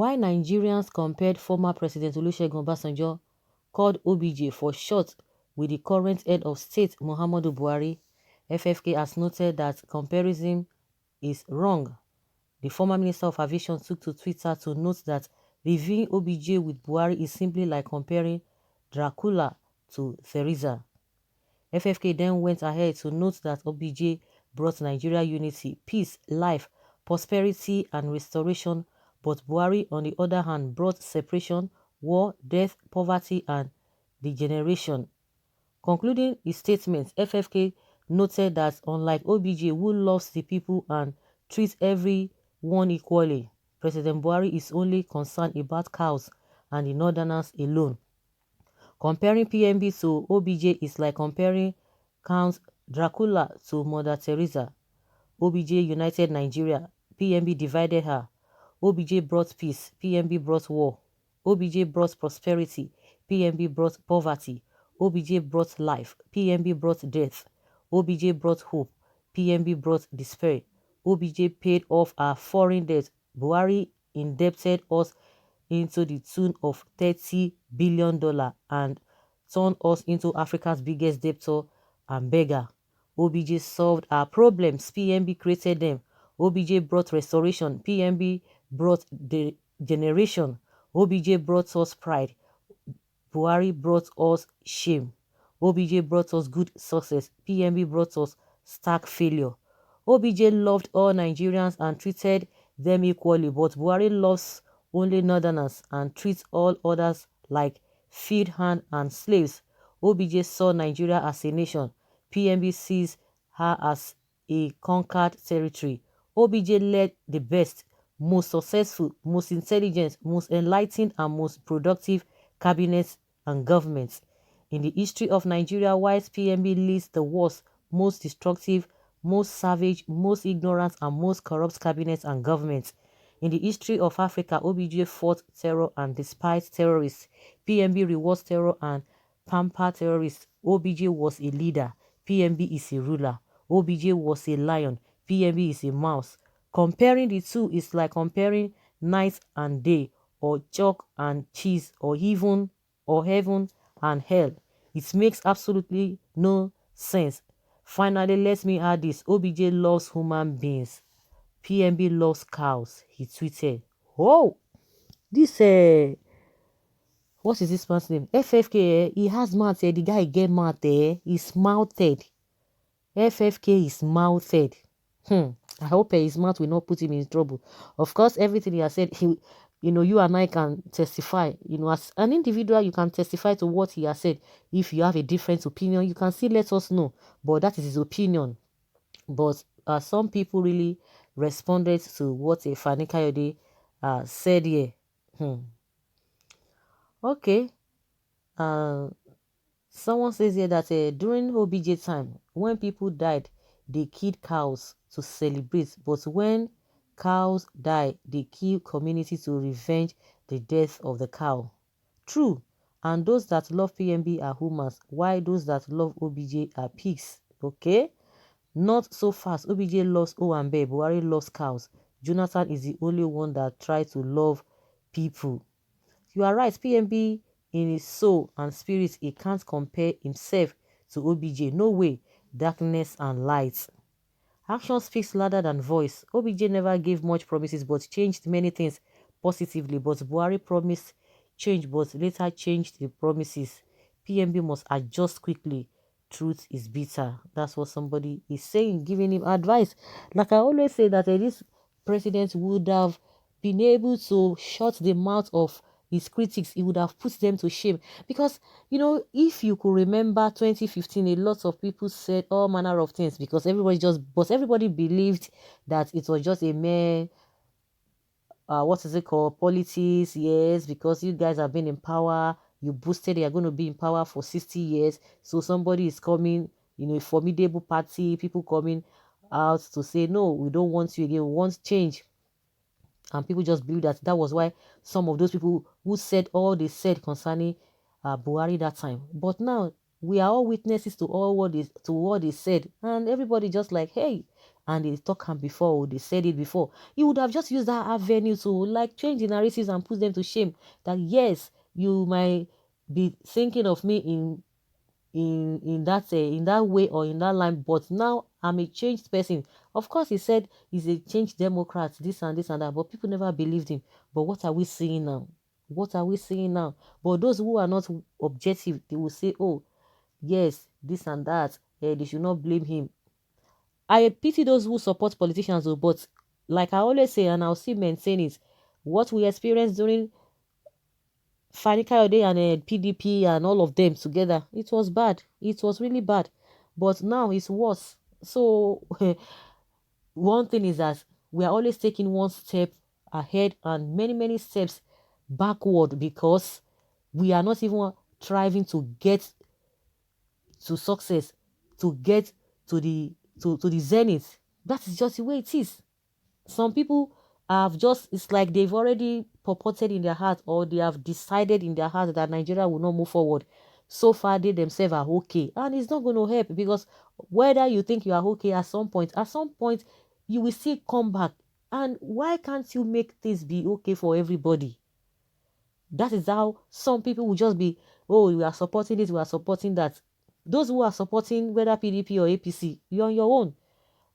Why Nigerians compared former President Olusegun Obasanjo, called OBJ for short, with the current head of state Muhammadu Buhari, FFK has noted that comparison is wrong. The former Minister of Aviation took to Twitter to note that reviewing OBJ with Buhari is simply like comparing Dracula to Theresa. FFK then went ahead to note that OBJ brought Nigeria unity, peace, life, prosperity and restoration, but Buhari, on the other hand, brought separation, war, death, poverty and degeneration. Concluding his statement, FFK noted that unlike OBJ, who loves the people and treats everyone equally, President Buhari is only concerned about cows and the northerners alone. Comparing PMB to OBJ is like comparing Count Dracula to Mother Teresa. OBJ united Nigeria, PMB divided her. OBJ brought peace, PMB brought war. OBJ brought prosperity, PMB brought poverty. OBJ brought life, PMB brought death. OBJ brought hope, PMB brought despair. OBJ paid off our foreign debt. Buhari indebted us into the tune of $30 billion and turned us into Africa's biggest debtor and beggar. OBJ solved our problems, PMB created them. OBJ brought restoration, PMB brought the generation. OBJ brought us pride, Buhari brought us shame. OBJ brought us good success, PMB brought us stark failure. OBJ loved all Nigerians and treated them equally, but Buhari loves only northerners and treats all others like field hand and slaves. OBJ saw Nigeria as a nation. PMB sees her as a conquered territory. OBJ led the best, most successful, most intelligent, most enlightened and most productive cabinets and governments in the history of Nigeria, whilst PMB leads the worst, most destructive, most savage, most ignorant and most corrupt cabinets and governments. In the history of Africa, OBJ fought terror and despised terrorists. PMB rewards terror and pamper terrorists. OBJ was a leader. PMB is a ruler. OBJ was a lion. PMB is a mouse. Comparing the two is like comparing night and day, or chalk and cheese, or heaven and hell. It makes absolutely no sense. Finally, let me add this. OBJ loves human beings. PMB loves cows, he tweeted. Oh, this, what is this man's name? FFK, he has mouth, the guy get mouth, he's mouthed. FFK is mouthed. I hope his mouth will not put him in trouble. Of course, everything he has said, you and I can testify. As an individual, you can testify to what he has said. If you have a different opinion, you can still let us know. But that is his opinion. But some people really responded to what Fani Kayode said here. Okay. Someone says here that during OBJ time, when people died, they killed cows to celebrate. But when cows die, they kill community to revenge the death of the cow. True. And those that love PMB are humans, while those that love OBJ are pigs. Okay? Not so fast. OBJ loves Owambe, Buhari loves cows. Jonathan is the only one that tries to love people. You are right. PMB in his soul and spirit, he can't compare himself to OBJ. No way. Darkness and light. Action speaks louder than voice. OBJ never gave much promises but changed many things positively. But Buhari promised change but later changed the promises. PMB must adjust quickly. Truth is bitter. That's what somebody is saying, giving him advice. Like I always say that this president would have been able to shut the mouth of his critics. He would have put them to shame. Because, if you could remember 2015, a lot of people said all manner of things because everybody believed that it was just a mere, what is it called? Politics, yes, because you guys have been in power. You boosted you are going to be in power for 60 years. So somebody is coming, a formidable party, people coming out to say, no, we don't want you again, we want change. And people just believe that was why some of those people who said all they said concerning Buhari that time. But now we are all witnesses to what they said, and everybody just like, hey, and they talk am before, or they said it before, you would have just used that avenue to like change the narratives and put them to shame. That yes, you might be thinking of me in that way or in that line, but now I'm a changed person. Of course, he said he's a changed Democrat, this and that, but people never believed him. But what are we seeing now? What are we seeing now? But those who are not objective, they will say, oh yes, this and that, they should not blame him. I pity those who support politicians, though, but like I always say, and I'll still maintain it, what we experienced during Fani Kayode and PDP and all of them together, it was bad. It was really bad. But now it's worse. So one thing is that we are always taking one step ahead and many, many steps backward because we are not even striving to get to success, to get to the zenith. That is just the way it is. Some people have just, it's like they've already purported in their heart, or they have decided in their heart that Nigeria will not move forward. So far they themselves are okay, and it's not going to help, because whether you think you are okay at some point you will still come back. And why can't you make things be okay for everybody? That is how some people will just be, oh, we are supporting this, we are supporting that. Those who are supporting whether PDP or APC, you're on your own.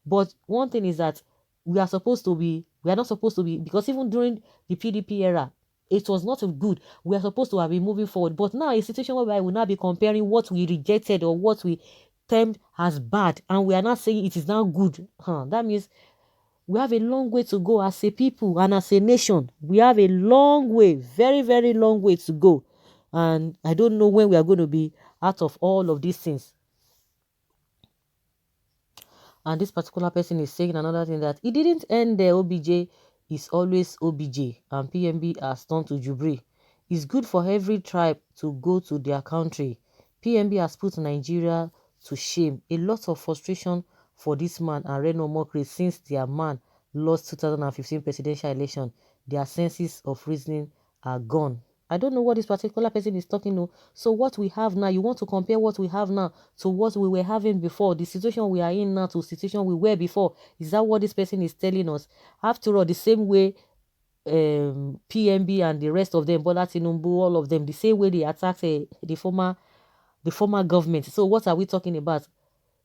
But one thing is that we are not supposed to be, because even during the PDP era, it was not good. We are supposed to have been moving forward. But now, a situation where we will now be comparing what we rejected or what we termed as bad, and we are not saying it is now good. That means we have a long way to go as a people and as a nation. We have a long way, very, very long way to go. And I don't know when we are going to be out of all of these things. And this particular person is saying another thing, that it didn't end there. OBJ is always OBJ, and PMB has turned to Jubri. It's good for every tribe to go to their country. PMB has put Nigeria to shame. A lot of frustration for this man and Reno mockery since their man lost 2015 presidential election. Their senses of reasoning are gone. I don't know what this particular person is talking to. So what we have now, you want to compare what we have now to what we were having before, the situation we are in now to the situation we were before. Is that what this person is telling us? After all, the same way PMB and the rest of them, Bola Tinubu, all of them, the same way they attacked the former government. So what are we talking about?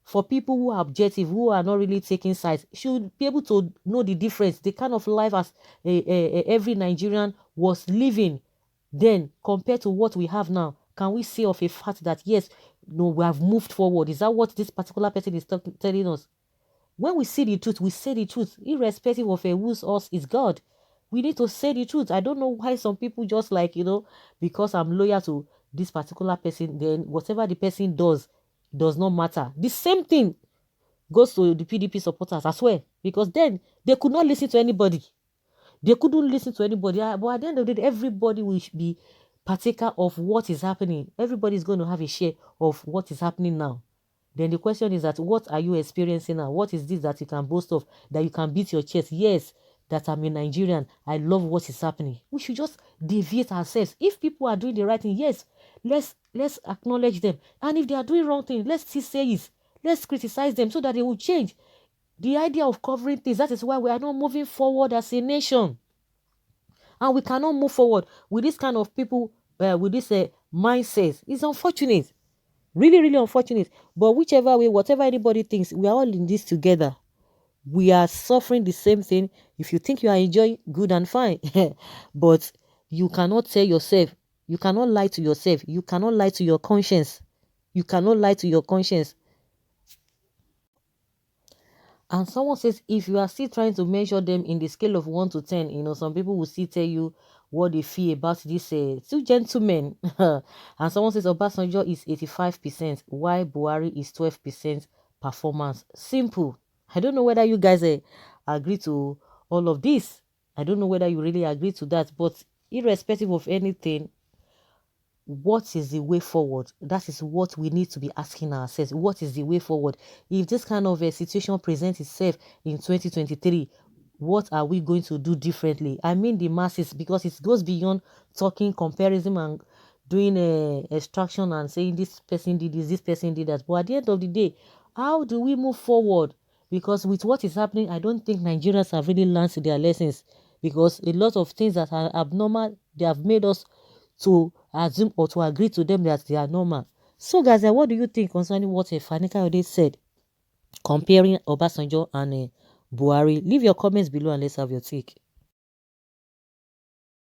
For people who are objective, who are not really taking sides, should be able to know the difference, the kind of life as every Nigerian was living then compared to what we have now. Can we say of a fact that yes, no, we have moved forward? Is that what this particular person is telling us? When we see the truth, we say the truth, irrespective of whose us is God. We need to say the truth. I don't know why some people just like, because I'm loyal to this particular person, then whatever the person does not matter. The same thing goes to the PDP supporters as well, because then they could not listen to anybody. They couldn't listen to anybody. But at the end of the day, everybody will be partaker of what is happening. Everybody is going to have a share of what is happening now. Then the question is that what are you experiencing now? What is this that you can boast of, that you can beat your chest? Yes, that I'm a Nigerian. I love what is happening. We should just deviate ourselves. If people are doing the right thing, yes, let's acknowledge them. And if they are doing wrong thing, let's still say it. Let's criticize them so that they will change. The idea of covering things, that is why we are not moving forward as a nation. And we cannot move forward with this kind of people, with this mindset. It's unfortunate. Really, really unfortunate. But whichever way, whatever anybody thinks, we are all in this together. We are suffering the same thing. If you think you are enjoying, good and fine. But you cannot tell yourself, you cannot lie to yourself. You cannot lie to your conscience. You cannot lie to your conscience. And someone says, if you are still trying to measure them in the scale of 1 to 10, some people will still tell you what they feel about these two gentlemen. And someone says, Obasanjo is 85%, while Buhari is 12% performance. Simple. I don't know whether you guys agree to all of this. I don't know whether you really agree to that. But irrespective of anything, what is the way forward? That is what we need to be asking ourselves. What is the way forward? If this kind of a situation presents itself in 2023, what are we going to do differently? I mean the masses, because it goes beyond talking, comparison, and doing a extraction and saying this person did this person did that. But at the end of the day, how do we move forward? Because with what is happening, I don't think Nigerians have really learned their lessons, because a lot of things that are abnormal, they have made us to assume or to agree to them that they are normal. So guys, what do you think concerning what Fani Kayode said, comparing Obasanjo and Buhari? Leave your comments below and let's have your take.